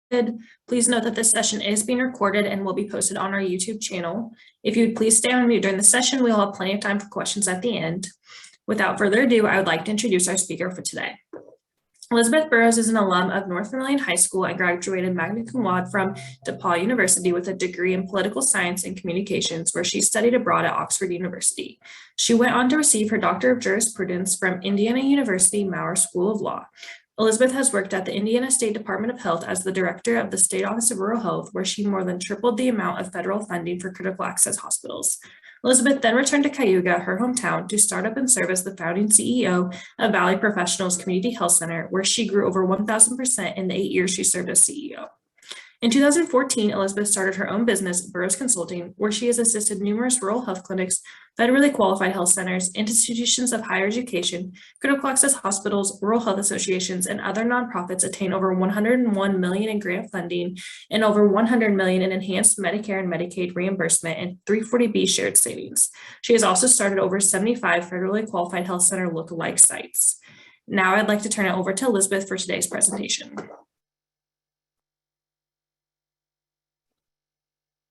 Please note that this session is being recorded and will be posted on our YouTube channel. If you would please stay on mute during the session, we'll have plenty of time for questions at the end. Without further ado, I would like to introduce our speaker for today. Elizabeth Burrows is an alum of North Vermillion High School and graduated magna cum laude from DePaul University with a degree in political science and communications, where she studied abroad at Oxford University. She went on to receive her Doctor of Jurisprudence from Indiana University Maurer School of Law. Elizabeth has worked at the Indiana State Department of Health as the director of the State Office of Rural Health, where she more than tripled the amount of federal funding for critical access hospitals. Elizabeth then returned to Cayuga, her hometown, to start up and serve as the founding CEO of Valley Professionals Community Health Center, where she grew over 1,000% in the 8 years she served as CEO. In 2014, Elizabeth started her own business, Burrows Consulting, where she has assisted numerous rural health clinics, federally qualified health centers, institutions of higher education, critical access hospitals, rural health associations, and other nonprofits attain over $101 million in grant funding and over $100 million in enhanced Medicare and Medicaid reimbursement and 340B shared savings. She has also started over 75 federally qualified health center look-alike sites. Now I'd like to turn it over to Elizabeth for today's presentation.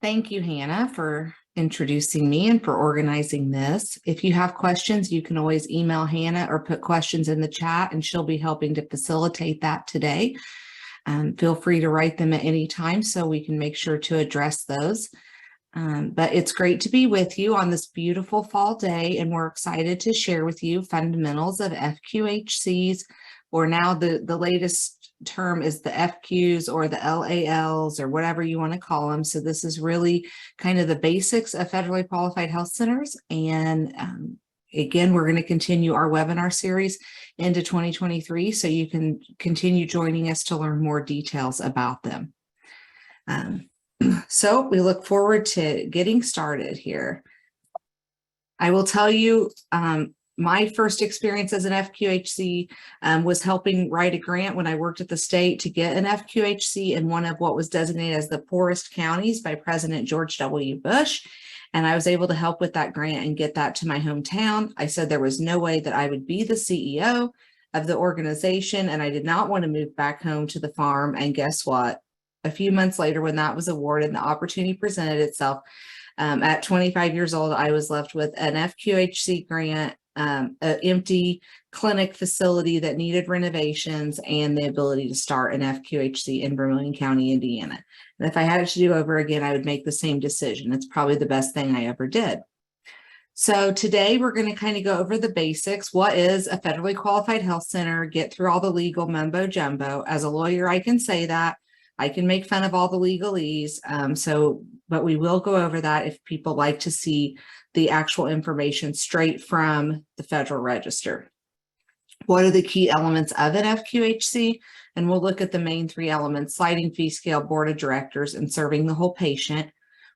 Thank you, Hannah, for introducing me and for organizing this. If you have questions, you can always email Hannah or put questions in the chat, and she'll be helping to facilitate that today. Feel free to write them at any time so we can make sure to address those. But it's great to be with you on this beautiful fall day, and we're excited to share with you fundamentals of FQHCs, or now the latest term is the FQs or the LALs or whatever you want to call them. So this is really kind of the basics of federally qualified health centers. And again, we're going to continue our webinar series into 2023, so you can continue joining us to learn more details about them. So we look forward to getting started here. I will tell you, my first experience as an FQHC was helping write a grant when I worked at the state to get an FQHC in one of what was designated as the poorest counties by President George W. Bush. And I was able to help with that grant and get that to my hometown. I said there was no way that I would be the CEO of the organization, and I did not want to move back home to the farm. And guess what? A few months later, when that was awarded and the opportunity presented itself, at 25 years old, I was left with an FQHC grant, an empty clinic facility that needed renovations, and the ability to start an FQHC in Vermillion County, Indiana. And if I had it to do over again, I would make the same decision. It's probably the best thing I ever did. So today we're going to kind of go over the basics. What is a federally qualified health center? Get through all the legal mumbo jumbo. As a lawyer, I can say that. I can make fun of all the legalese. But we will go over that if people like to see the actual information straight from the Federal Register. What are the key elements of an FQHC? And we'll look at the main three elements: sliding fee scale, board of directors, and serving the whole patient.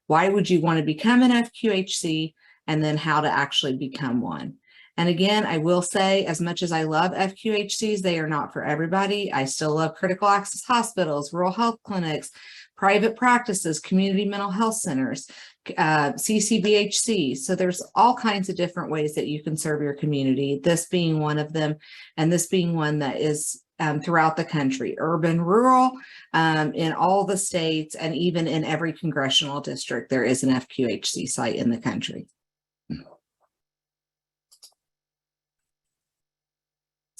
Why would you want to become an FQHC? And then how to actually become one. And again, I will say, as much as I love FQHCs, they are not for everybody. I still love critical access hospitals, rural health clinics, private practices, community mental health centers, CCBHCs. So there's all kinds of different ways that you can serve your community, this being one of them, and this being one that is throughout the country, urban, rural, in all the states, and even in every congressional district, there is an FQHC site in the country.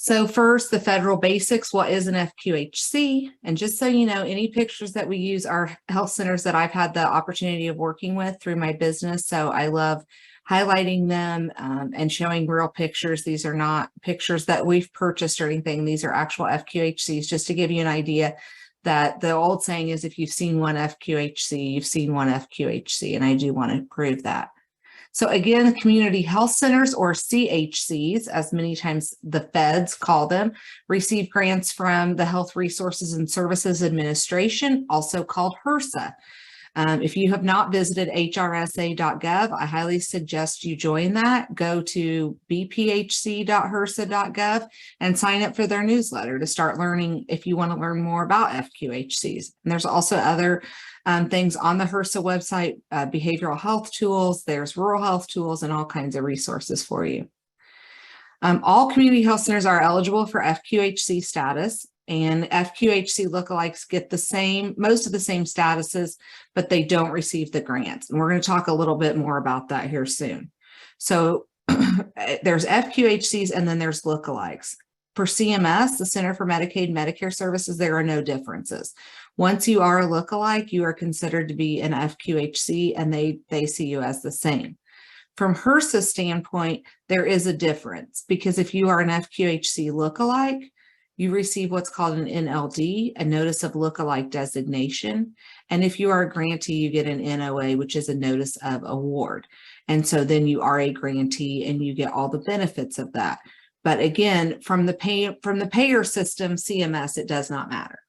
So first, the federal basics. What is an FQHC? And just so you know, any pictures that we use are health centers that I've had the opportunity of working with through my business. So I love highlighting them and showing real pictures. These are not pictures that we've purchased or anything. These are actual FQHCs, just to give you an idea that the old saying is, if you've seen one FQHC, you've seen one FQHC. And I do want to prove that. So again, community health centers, or CHCs, as many times the feds call them, receive grants from the Health Resources and Services Administration, also called HRSA. If you have not visited HRSA.gov, I highly suggest you join that. Go to bphc.hrsa.gov and sign up for their newsletter to start learning if you want to learn more about FQHCs. And there's also other things on the HRSA website, behavioral health tools, there's rural health tools, and all kinds of resources for you. All community health centers are eligible for FQHC status, and FQHC Look-Alikes get most of the same statuses, but they don't receive the grants. And we're going to talk a little bit more about that here soon. So there's FQHCs and then there's Look-Alikes. For CMS, the Center for Medicaid and Medicare Services, there are no differences. Once you are a Look-Alike, you are considered to be an FQHC and they see you as the same. From HRSA standpoint, there is a difference because if you are an FQHC Look-Alike, you receive what's called an NLD, a Notice of Look-Alike Designation. And if you are a grantee, you get an NOA, which is a Notice of Award. And so then you are a grantee and you get all the benefits of that. But again, from the payer system, CMS, it does not matter.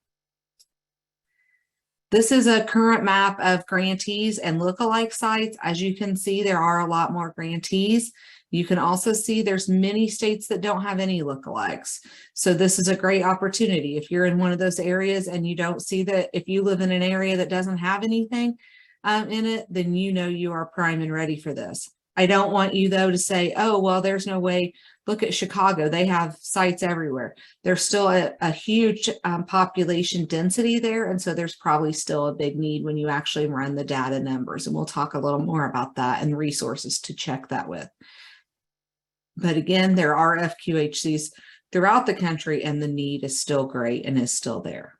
This is a current map of grantees and look-alike sites. As you can see, there are a lot more grantees. You can also see there's many states that don't have any look-alikes. So this is a great opportunity. If you're in one of those areas and you don't see that, if you live in an area that doesn't have anything in it, then you know you are prime and ready for this. I don't want you though to say, oh, well, there's no way. Look at Chicago. They have sites everywhere. There's still a huge population density there. And so there's probably still a big need when you actually run the data numbers. And we'll talk a little more about that and resources to check that with. But again, there are FQHCs throughout the country and the need is still great and is still there.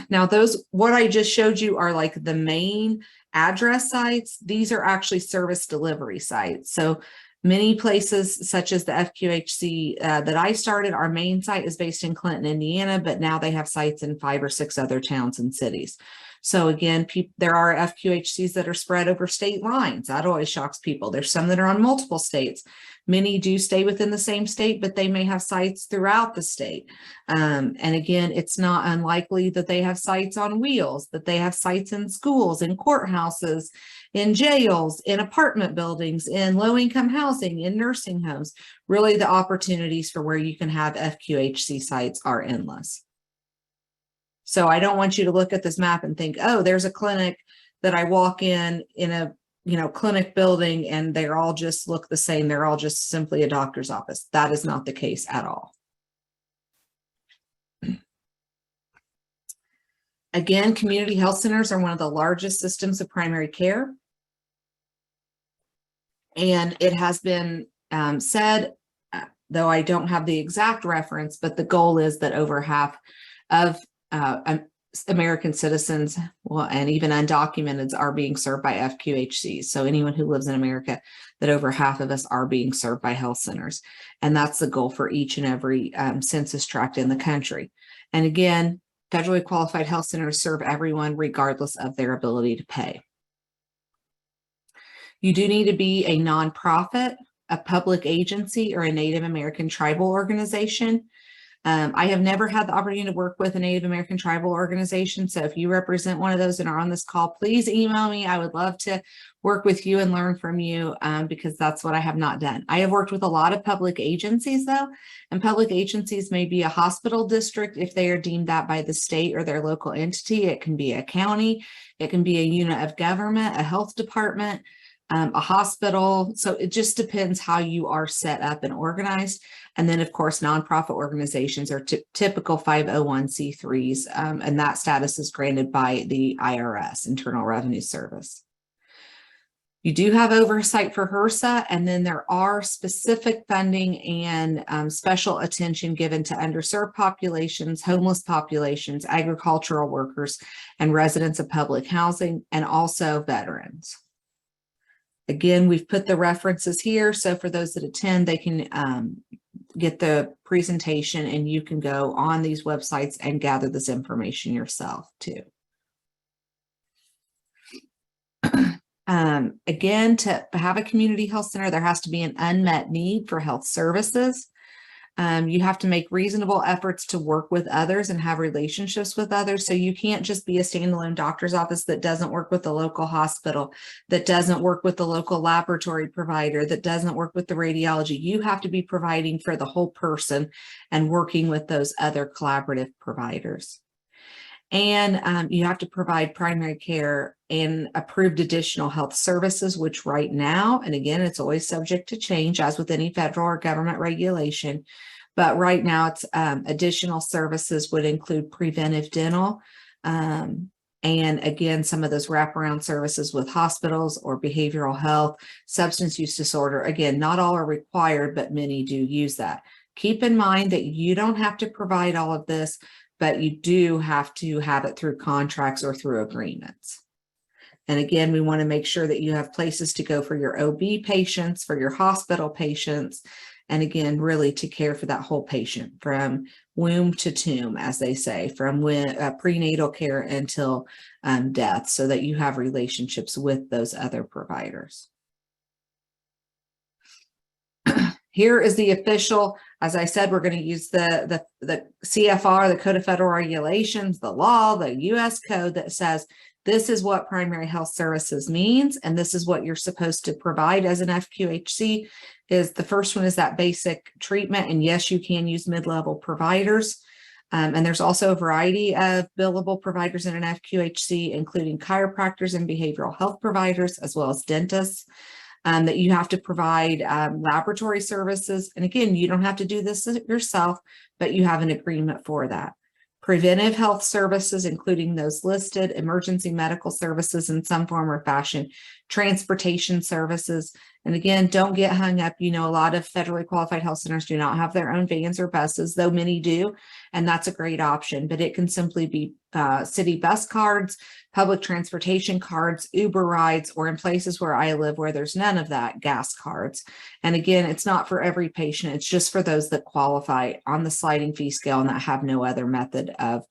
Now, what I just showed you are like the main address sites. These are actually service delivery sites. So many places such as the FQHC that I started, our main site is based in Clinton, Indiana, but now they have sites in 5 or 6 other towns and cities. So again, there are FQHCs that are spread over state lines. That always shocks people. There's some that are on multiple states. Many do stay within the same state, but they may have sites throughout the state. And again, it's not unlikely that they have sites on wheels, that they have sites in schools, in courthouses, in jails, in apartment buildings, in low-income housing, in nursing homes. Really, the opportunities for where you can have FQHC sites are endless. So I don't want you to look at this map and think, oh, there's a clinic that I walk in a clinic building and they all just look the same. They're all just simply a doctor's office. That is not the case at all. Again, community health centers are one of the largest systems of primary care. And it has been said, though I don't have the exact reference, but the goal is that over half of American citizens, well, and even undocumented, are being served by FQHCs. So anyone who lives in America, that over half of us are being served by health centers. And that's the goal for each and every census tract in the country. And again, federally qualified health centers serve everyone regardless of their ability to pay. You do need to be a nonprofit, a public agency, or a Native American tribal organization. I have never had the opportunity to work with a Native American tribal organization. So if you represent one of those and are on this call, please email me. I would love to work with you and learn from you because that's what I have not done. I have worked with a lot of public agencies though, and public agencies may be a hospital district if they are deemed that by the state or their local entity. It can be a county, it can be a unit of government, a health department, a hospital. So it just depends how you are set up and organized. And then of course, nonprofit organizations are typical 501c3s, and that status is granted by the IRS, Internal Revenue Service. You do have oversight for HRSA, and then there are specific funding and special attention given to underserved populations, homeless populations, agricultural workers, and residents of public housing, and also veterans. Again, we've put the references here. So for those that attend, they can get the presentation and you can go on these websites and gather this information yourself too. Again, to have a community health center, there has to be an unmet need for health services. You have to make reasonable efforts to work with others and have relationships with others. So you can't just be a standalone doctor's office that doesn't work with the local hospital, that doesn't work with the local laboratory provider, that doesn't work with the radiology. You have to be providing for the whole person and working with those other collaborative providers. And you have to provide primary care and approved additional health services, which right now, and again, it's always subject to change as with any federal or government regulation, But right now it's additional services would include preventive dental. And again, some of those wraparound services with hospitals or behavioral health, substance use disorder. Again, not all are required, but many do use that. Keep in mind that you don't have to provide all of this, but you do have to have it through contracts or through agreements. And again, we want to make sure that you have places to go for your OB patients, for your hospital patients, and again, really to care for that whole patient from womb to tomb, as they say, from prenatal care until death, so that you have relationships with those other providers. Here is the official, as I said, we're going to use the CFR, the Code of Federal Regulations, the law, the US code that says this is what primary health services means, and this is what you're supposed to provide as an FQHC. Is the first one is that basic treatment, and yes, you can use mid-level providers. And there's also a variety of billable providers in an FQHC, including chiropractors and behavioral health providers, as well as dentists. That you have to provide laboratory services. And again, you don't have to do this yourself, but you have an agreement for that. Preventive health services, including those listed, emergency medical services in some form or fashion, transportation services. And again, don't get hung up. You know, a lot of federally qualified health centers do not have their own vans or buses, though many do. And that's a great option, but it can simply be city bus cards, public transportation cards, Uber rides, or in places where I live where there's none of that, gas cards. And again, it's not for every patient. It's just for those that qualify on the sliding fee scale and that have no other method of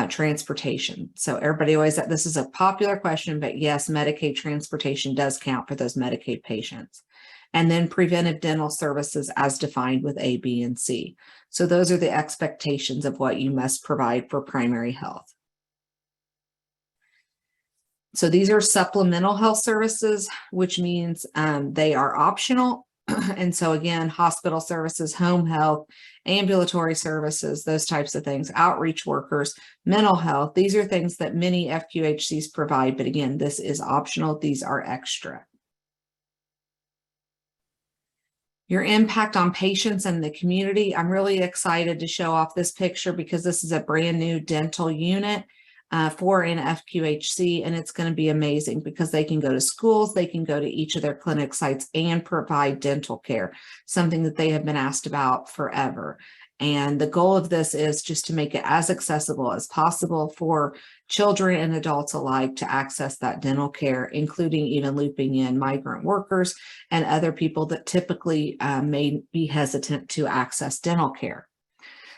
transportation. So everybody always, this is a popular question, but yes, Medicaid transportation does count for those Medicaid patients. And then preventive dental services as defined with A, B, and C. So those are the expectations of what you must provide for primary health. So these are supplemental health services, which means they are optional. And so again, hospital services, home health, ambulatory services, those types of things, outreach workers, mental health. These are things that many FQHCs provide, but again, this is optional. These are extra. Your impact on patients and the community. I'm really excited to show off this picture because this is a brand new dental unit for an FQHC, and it's going to be amazing because they can go to schools, they can go to each of their clinic sites and provide dental care, something that they have been asked about forever. And the goal of this is just to make it as accessible as possible for children and adults alike to access that dental care, including even looping in migrant workers and other people that typically may be hesitant to access dental care.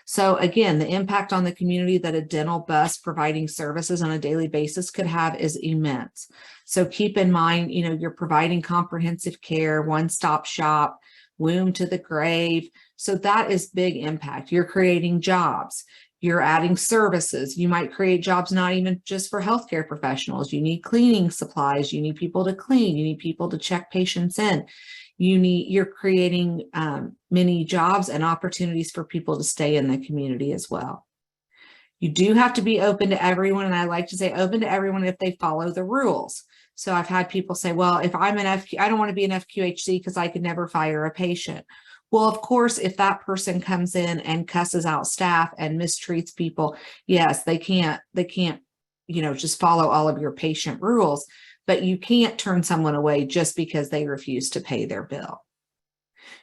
So again, the impact on the community that a dental bus providing services on a daily basis could have is immense. So keep in mind, you know, you're providing comprehensive care, one-stop shop, womb to the grave. So that is big impact. You're creating jobs. You're adding services. You might create jobs not even just for healthcare professionals. You need cleaning supplies. You need people to clean. You need people to check patients in. You're creating many jobs and opportunities for people to stay in the community as well. You do have to be open to everyone, and I like to say open to everyone if they follow the rules. So I've had people say, well, if I'm an I don't want to be an FQHC because I could never fire a patient. Well, of course, if that person comes in and cusses out staff and mistreats people, yes, they can't, you know, just follow all of your patient rules. But you can't turn someone away just because they refuse to pay their bill.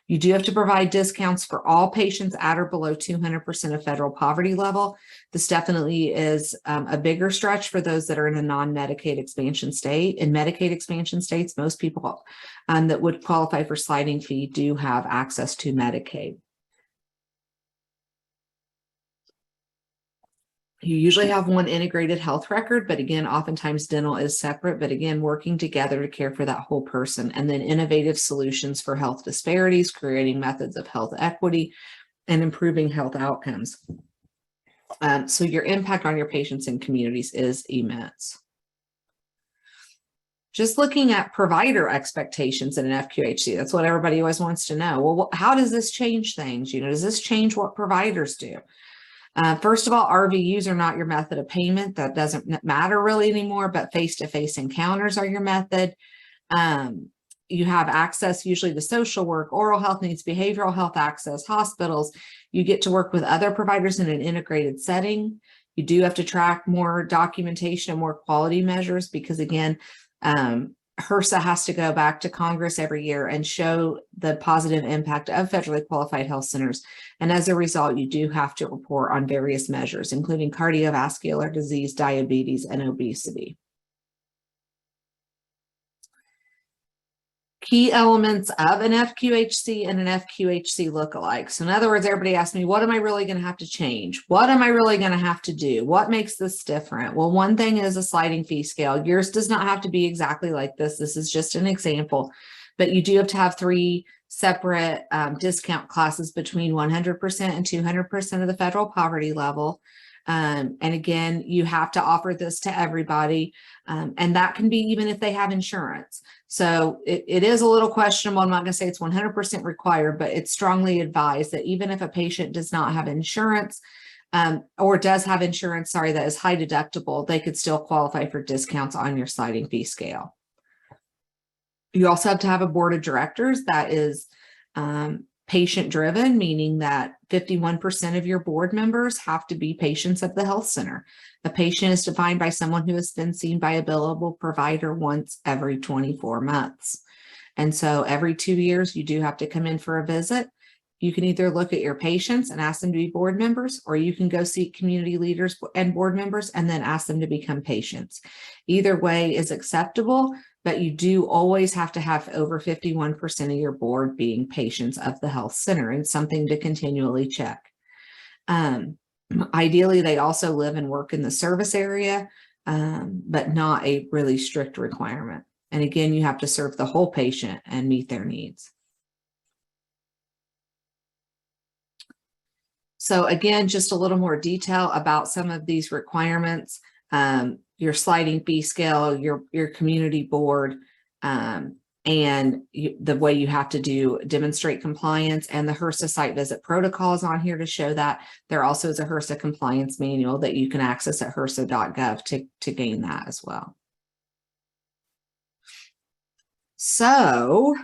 You do have to provide discounts for all patients at or below 200% of federal poverty level. This definitely is a bigger stretch for those that are in a non-Medicaid expansion state. In Medicaid expansion states, most people that would qualify for sliding fee do have access to Medicaid. You usually have one integrated health record, but again, oftentimes dental is separate, but again, working together to care for that whole person. And then innovative solutions for health disparities, creating methods of health equity, and improving health outcomes. So your impact on your patients and communities is immense. Just looking at provider expectations in an FQHC, that's what everybody always wants to know. Well, how does this change things? You know, does this change what providers do? First of all, RVUs are not your method of payment. That doesn't matter really anymore, but face-to-face encounters are your method. you have access usually to social work, oral health needs, behavioral health access, hospitals. You get to work with other providers in an integrated setting. You do have to track more documentation and more quality measures because, again, HRSA has to go back to Congress every year and show the positive impact of federally qualified health centers. And as a result, you do have to report on various measures, including cardiovascular disease, diabetes, and obesity. Key elements of an FQHC and an FQHC look-alike. So in other words, everybody asks me, what am I really going to have to change? What am I really going to have to do? What makes this different? Well, one thing is a sliding fee scale. Yours does not have to be exactly like this. This is just an example, but you do have to have 3 separate discount classes between 100% and 200% of the federal poverty level. And again, you have to offer this to everybody. And that can be even if they have insurance. So it is a little questionable. I'm not going to say it's 100% required, but it's strongly advised that even if a patient does not have insurance or does have insurance, that is high deductible, they could still qualify for discounts on your sliding fee scale. You also have to have a board of directors that is patient driven, meaning that 51% of your board members have to be patients of the health center. A patient is defined by someone who has been seen by a billable provider once every 24 months. And so every 2 years, you do have to come in for a visit. You can either look at your patients and ask them to be board members, or you can go seek community leaders and board members and then ask them to become patients. Either way is acceptable, but you do always have to have over 51% of your board being patients of the health center, and something to continually check. Ideally, they also live and work in the service area, but not a really strict requirement. And again, you have to serve the whole patient and meet their needs. So again, just a little more detail about some of these requirements. Your sliding fee scale, your community board, and the way you have to demonstrate compliance, and the HRSA site visit protocols on here to show that. There also is a HRSA compliance manual that you can access at hrsa.gov to gain that as well. So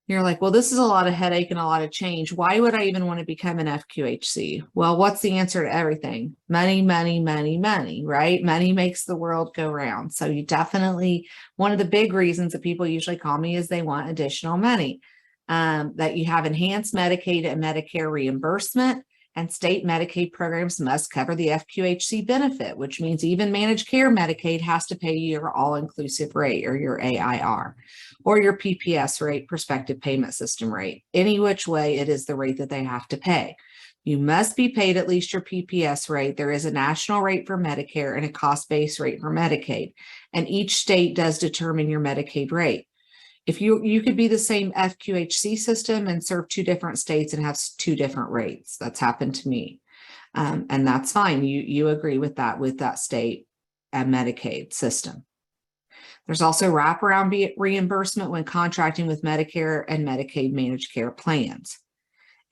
you're like, well, this is a lot of headache and a lot of change. Why would I even want to become an FQHC? Well, what's the answer to everything? Money, money, money, money, right? Money makes the world go round. So you definitely, one of the big reasons that people usually call me is they want additional money, that you have enhanced Medicaid and Medicare reimbursement, and state Medicaid programs must cover the FQHC benefit, which means even managed care Medicaid has to pay you your all-inclusive rate, or your AIR, or your PPS rate, prospective payment system rate. Any which way, it is the rate that they have to pay. You must be paid at least your PPS rate. There is a national rate for Medicare and a cost-based rate for Medicaid, and each state does determine your Medicaid rate. If you could be the same FQHC system and serve 2 different states and have 2 different rates. That's happened to me. And that's fine. You agree with that state and Medicaid system. There's also wraparound reimbursement when contracting with Medicare and Medicaid managed care plans.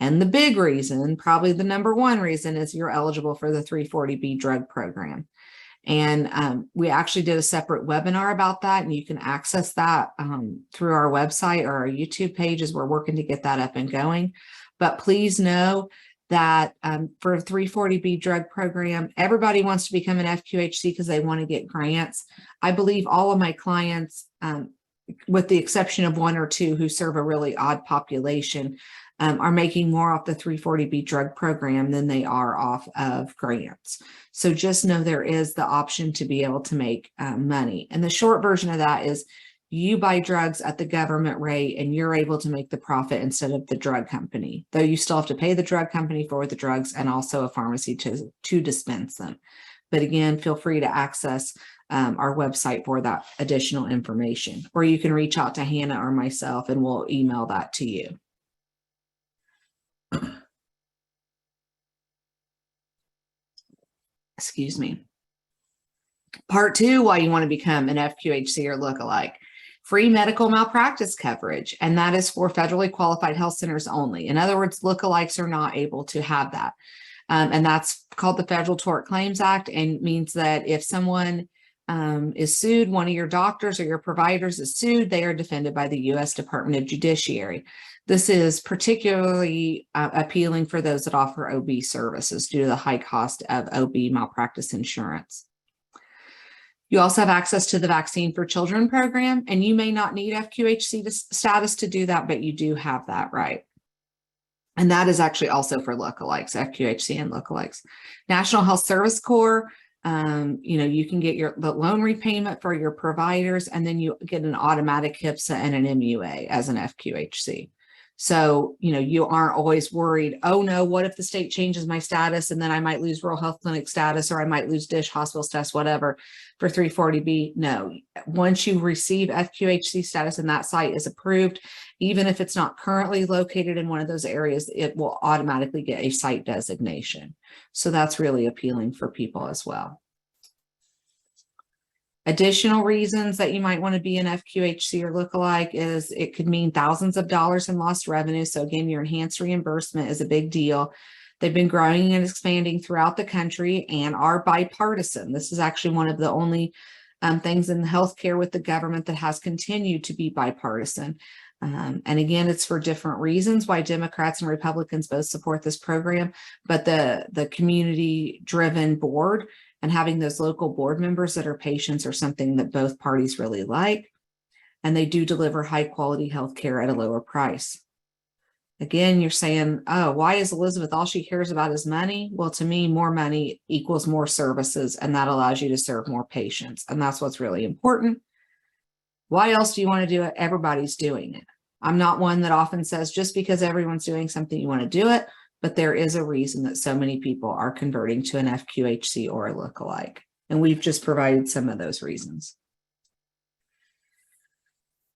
And the big reason, probably the #1 reason, is you're eligible for the 340B drug program. And we actually did a separate webinar about that, and you can access that through our website or our YouTube pages. We're working to get that up and going. But please know that for a 340B drug program, everybody wants to become an FQHC because they want to get grants. I believe all of my clients, with the exception of 1 or 2 who serve a really odd population, are making more off the 340B drug program than they are off of grants. So just know there is the option to be able to make money. And the short version of that is you buy drugs at the government rate and you're able to make the profit instead of the drug company, though you still have to pay the drug company for the drugs and also a pharmacy to dispense them. But again, feel free to access our website for that additional information, or you can reach out to Hannah or myself and we'll email that to you. Excuse me. Part 2, why you want to become an FQHC or look-alike. Free medical malpractice coverage, and that is for federally qualified health centers only. In other words, look-alikes are not able to have that. And that's called the Federal Tort Claims Act, and means that if someone is sued, one of your doctors or your providers is sued, they are defended by the U.S. Department of Judiciary. This is particularly appealing for those that offer OB services due to the high cost of OB malpractice insurance. You also have access to the Vaccine for Children program, and you may not need FQHC status to do that, but you do have that right. And that is actually also for Look-Alikes, FQHC and Look-Alikes. National Health Service Corps, you can get the loan repayment for your providers, and then you get an automatic HRSA and an MUA as an FQHC. So, you aren't always worried, oh no, what if the state changes my status and then I might lose rural health clinic status, or I might lose DISH hospital status, whatever, for 340B. No, once you receive FQHC status and that site is approved, even if it's not currently located in one of those areas, it will automatically get a site designation. So that's really appealing for people as well. Additional reasons that you might want to be an FQHC or Look-Alike is it could mean thousands of dollars in lost revenue. So again, your enhanced reimbursement is a big deal. They've been growing and expanding throughout the country and are bipartisan. This is actually one of the only things in healthcare with the government that has continued to be bipartisan. And again, it's for different reasons why Democrats and Republicans both support this program, but the community-driven board and having those local board members that are patients are something that both parties really like. And they do deliver high quality health care at a lower price. Again, you're saying, oh, why is Elizabeth, all she cares about is money? Well, to me, more money equals more services, and that allows you to serve more patients. And that's what's really important. Why else do you want to do it? Everybody's doing it. I'm not one that often says just because everyone's doing something, you want to do it. But there is a reason that so many people are converting to an FQHC or a Look-Alike. And we've just provided some of those reasons.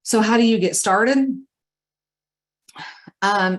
So how do you get started?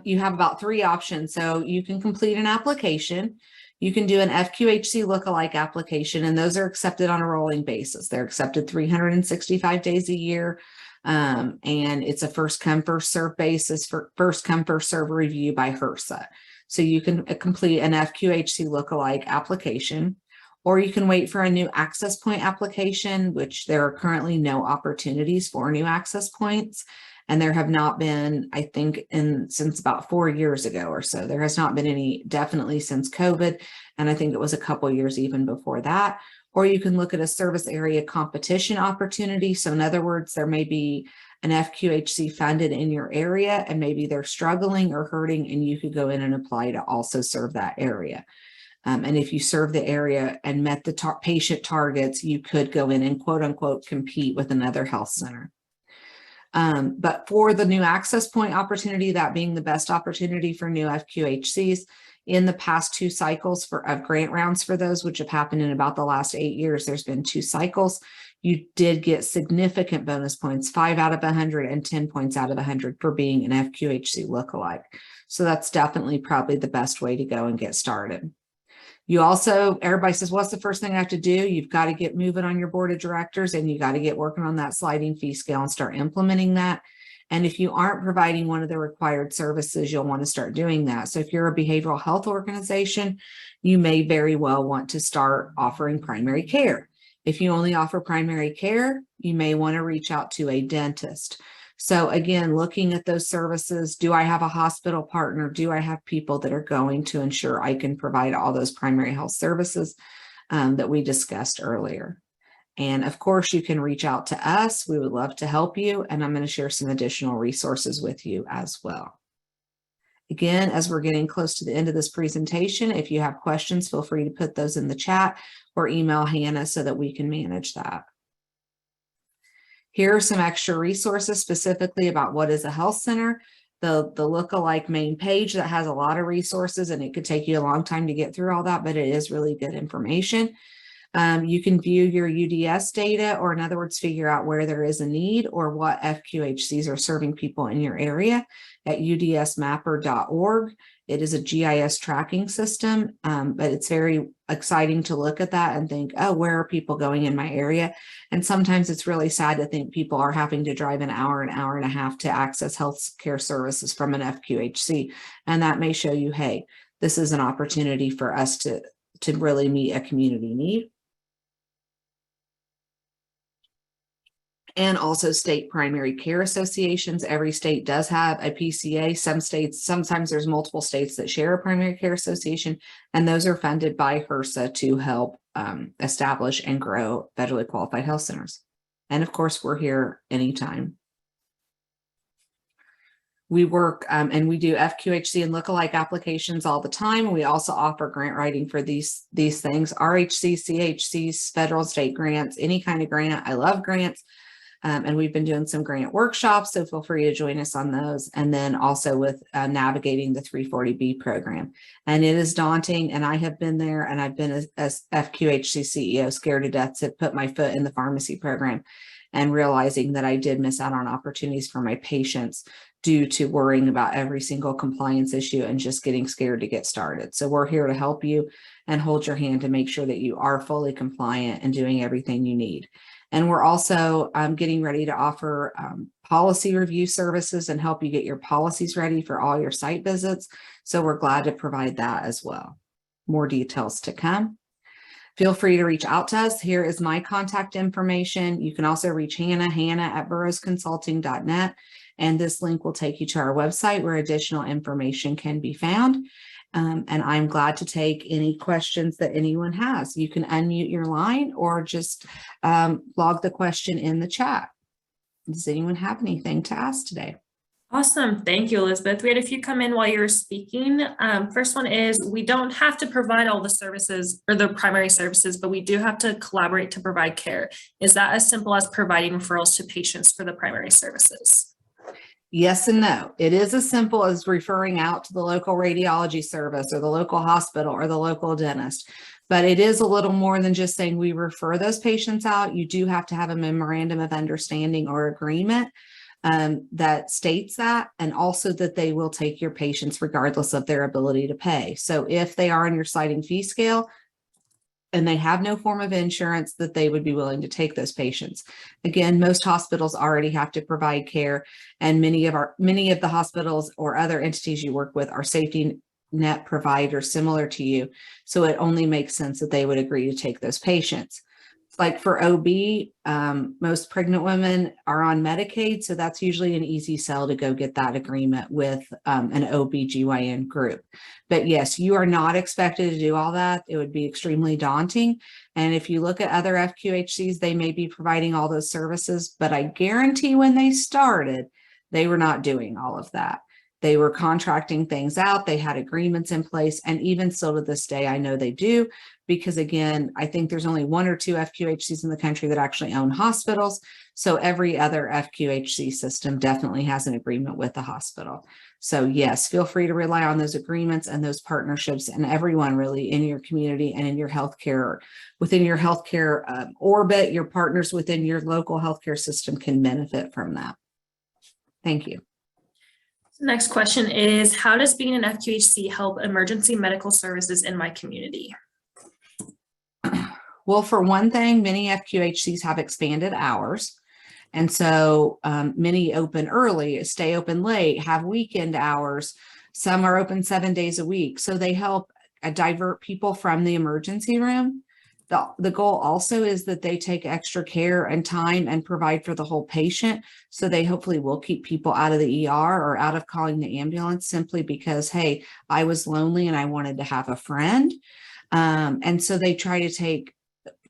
You have about 3 options. So you can complete an application. You can do an FQHC Look-Alike application, and those are accepted on a rolling basis. They're accepted 365 days a year. And it's a first come, first serve basis for first come, first serve review by HRSA. So you can complete an FQHC Look-Alike application, or you can wait for a new access point application, which there are currently no opportunities for new access points. And there have not been, I think, since about 4 years ago or so. There has not been any, definitely since COVID. And I think it was a couple of years even before that. Or you can look at a service area competition opportunity. So in other words, there may be an FQHC funded in your area, and maybe they're struggling or hurting, and you could go in and apply to also serve that area. And if you serve the area and met the patient targets, you could go in and quote unquote compete with another health center. But for the new access point opportunity, that being the best opportunity for new FQHCs, in the past 2 cycles of grant rounds for those, which have happened in about the last 8 years, there's been 2 cycles. You did get significant bonus points, 5 out of 100 and 10 points out of 100 for being an FQHC Look-Alike. So that's definitely probably the best way to go and get started. You also, everybody says, what's the first thing I have to do? You've got to get moving on your board of directors, and you got to get working on that sliding fee scale and start implementing that. And if you aren't providing one of the required services, you'll want to start doing that. So if you're a behavioral health organization, you may very well want to start offering primary care. If you only offer primary care, you may want to reach out to a dentist. So again, looking at those services, do I have a hospital partner? Do I have people that are going to ensure I can provide all those primary health services that we discussed earlier? And of course, you can reach out to us. We would love to help you. And I'm going to share some additional resources with you as well. Again, as we're getting close to the end of this presentation, if you have questions, feel free to put those in the chat or email Hannah so that we can manage that. Here are some extra resources specifically about what is a health center. The Look-Alike main page that has a lot of resources, and it could take you a long time to get through all that, but it is really good information. You can view your UDS data, or in other words, figure out where there is a need or what FQHCs are serving people in your area at udsmapper.org. It is a GIS tracking system, but it's very exciting to look at that and think, oh, where are people going in my area? And sometimes it's really sad to think people are having to drive an hour and a half to access health care services from an FQHC. And that may show you, hey, this is an opportunity for us to really meet a community need. and also state primary care associations. Every state does have a PCA. Some states, sometimes there's multiple states that share a primary care association, and those are funded by HRSA to help establish and grow federally qualified health centers. And of course, we're here anytime. We work and we do FQHC and Look-Alike applications all the time. We also offer grant writing for these things, RHC, CHCs, federal and state grants, any kind of grant. I love grants. And we've been doing some grant workshops, so feel free to join us on those. And then also with navigating the 340B program. And it is daunting, and I have been there, and I've been as FQHC CEO scared to death to put my foot in the pharmacy program and realizing that I did miss out on opportunities for my patients due to worrying about every single compliance issue and just getting scared to get started. So we're here to help you and hold your hand to make sure that you are fully compliant and doing everything you need. And we're also getting ready to offer policy review services and help you get your policies ready for all your site visits. So we're glad to provide that as well. More details to come. Feel free to reach out to us. Here is my contact information. You can also reach Hannah at burrowsconsulting.net. And this link will take you to our website where additional information can be found. And I'm glad to take any questions that anyone has. You can unmute your line or just log the question in the chat. Does anyone have anything to ask today? Awesome. Thank you, Elizabeth. We had a few come in while you were speaking. First one is, we don't have to provide all the services or the primary services, but we do have to collaborate to provide care. Is that as simple as providing referrals to patients for the primary services? Yes and no. It is as simple as referring out to the local radiology service or the local hospital or the local dentist. But it is a little more than just saying we refer those patients out. You do have to have a memorandum of understanding or agreement that states that, and also that they will take your patients regardless of their ability to pay. So if they are on your sliding fee scale and they have no form of insurance, that they would be willing to take those patients. Again, most hospitals already have to provide care, and many of the hospitals or other entities you work with are safety net providers similar to you. So it only makes sense that they would agree to take those patients. Like for OB, most pregnant women are on Medicaid, so that's usually an easy sell to go get that agreement with an OB/GYN group. But yes, you are not expected to do all that. It would be extremely daunting. And if you look at other FQHCs, they may be providing all those services, but I guarantee when they started, they were not doing all of that. They were contracting things out. They had agreements in place. And even still to this day, I know they do, because again, I think there's only 1 or 2 FQHCs in the country that actually own hospitals. So every other FQHC system definitely has an agreement with the hospital. So yes, feel free to rely on those agreements and those partnerships, and everyone really in your community and in your healthcare, within your healthcare orbit, your partners within your local healthcare system can benefit from that. Thank you. Next question is, how does being an FQHC help emergency medical services in my community? Well, for one thing, many FQHCs have expanded hours. And so many open early, stay open late, have weekend hours. Some are open 7 days a week. So they help divert people from the emergency room. The goal also is that they take extra care and time and provide for the whole patient. So they hopefully will keep people out of the ER or out of calling the ambulance simply because, hey, I was lonely and I wanted to have a friend. And so they try to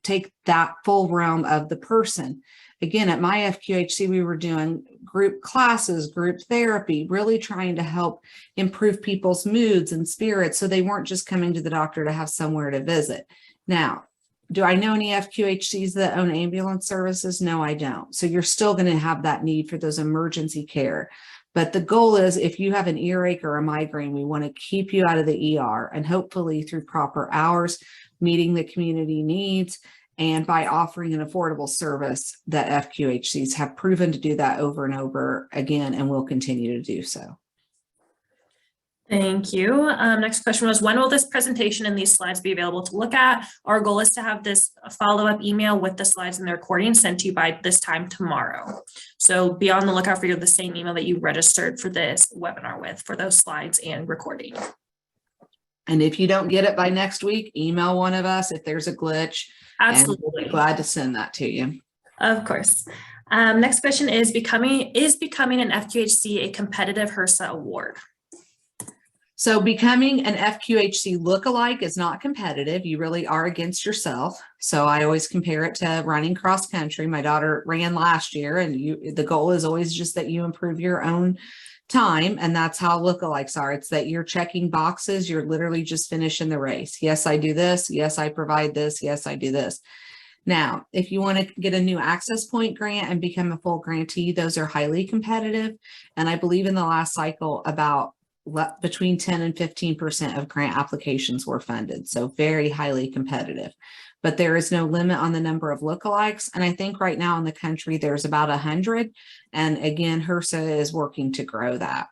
take that full realm of the person. Again, at my FQHC, we were doing group classes, group therapy, really trying to help improve people's moods and spirits so they weren't just coming to the doctor to have somewhere to visit. Now, do I know any FQHCs that own ambulance services? No, I don't. So you're still going to have that need for those emergency care. But the goal is, if you have an earache or a migraine, we want to keep you out of the ER, and hopefully through proper hours, meeting the community needs, and by offering an affordable service that FQHCs have proven to do that over and over again and will continue to do so. Thank you. Next question was, when will this presentation and these slides be available to look at? Our goal is to have this follow-up email with the slides and the recording sent to you by this time tomorrow. So be on the lookout for the same email that you registered for this webinar with, for those slides and recording. And if you don't get it by next week, email one of us if there's a glitch. Absolutely. And we'll be glad to send that to you. Of course. Next question is becoming an FQHC a competitive HRSA award? So becoming an FQHC look-alike is not competitive. You really are against yourself. So I always compare it to running cross country. My daughter ran last year, and the goal is always just that you improve your own time. And that's how look-alikes are. It's that you're checking boxes. You're literally just finishing the race. Yes, I do this. Yes, I provide this. Yes, I do this. Now, if you want to get a new access point grant and become a full grantee, those are highly competitive. And I believe in the last cycle, about between 10 and 15% of grant applications were funded. So very highly competitive, but there is no limit on the number of lookalikes. And I think right now in the country, there's about 100. And again, HRSA is working to grow that.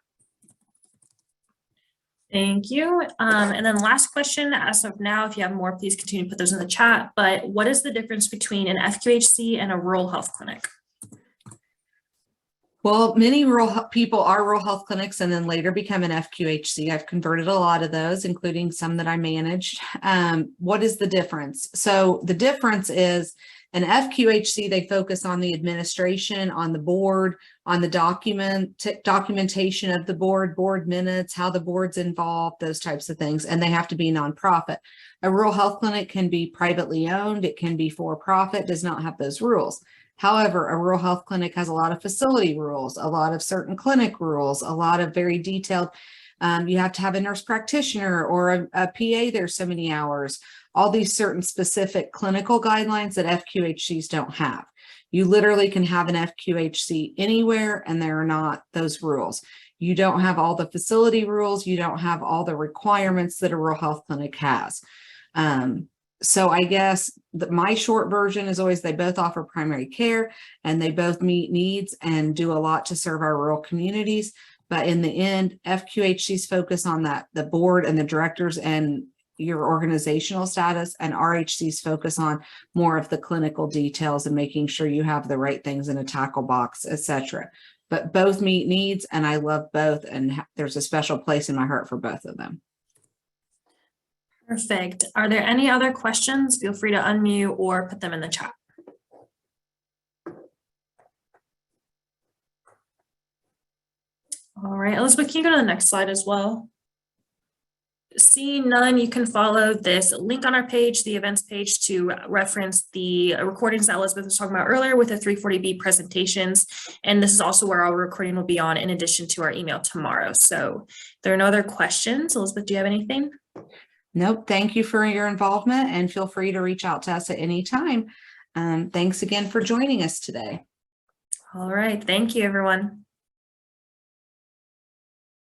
Thank you. And then last question, as of now, if you have more, please continue to put those in the chat. But what is the difference between an FQHC and a rural health clinic? Well, many rural people are rural health clinics and then later become an FQHC. I've converted a lot of those, including some that I managed. What is the difference? So the difference is an FQHC, they focus on the administration, on the board, on the documentation of the board minutes, how the board's involved, those types of things, and they have to be nonprofit. A rural health clinic can be privately owned, it can be for-profit, does not have those rules. However, a rural health clinic has a lot of facility rules, a lot of certain clinic rules, a lot of very detailed, you have to have a nurse practitioner or a PA there so many hours, all these certain specific clinical guidelines that FQHCs don't have. You literally can have an FQHC anywhere and there are not those rules. You don't have all the facility rules, you don't have all the requirements that a rural health clinic has. So I guess my short version is always they both offer primary care and they both meet needs and do a lot to serve our rural communities. But in the end, FQHCs focus on that, the board and the directors and your organizational status, and RHCs focus on more of the clinical details and making sure you have the right things in a tackle box, etc. But both meet needs and I love both, and there's a special place in my heart for both of them. Perfect. Are there any other questions? Feel free to unmute or put them in the chat. All right, Elizabeth, can you go to the next slide as well? Seeing none, you can follow this link on our page, the events page, to reference the recordings that Elizabeth was talking about earlier with the 340B presentations. And this is also where our recording will be on in addition to our email tomorrow. So there are no other questions. Elizabeth, do you have anything? Nope. Thank you for your involvement and feel free to reach out to us at any time. Thanks again for joining us today. All right. Thank you, everyone.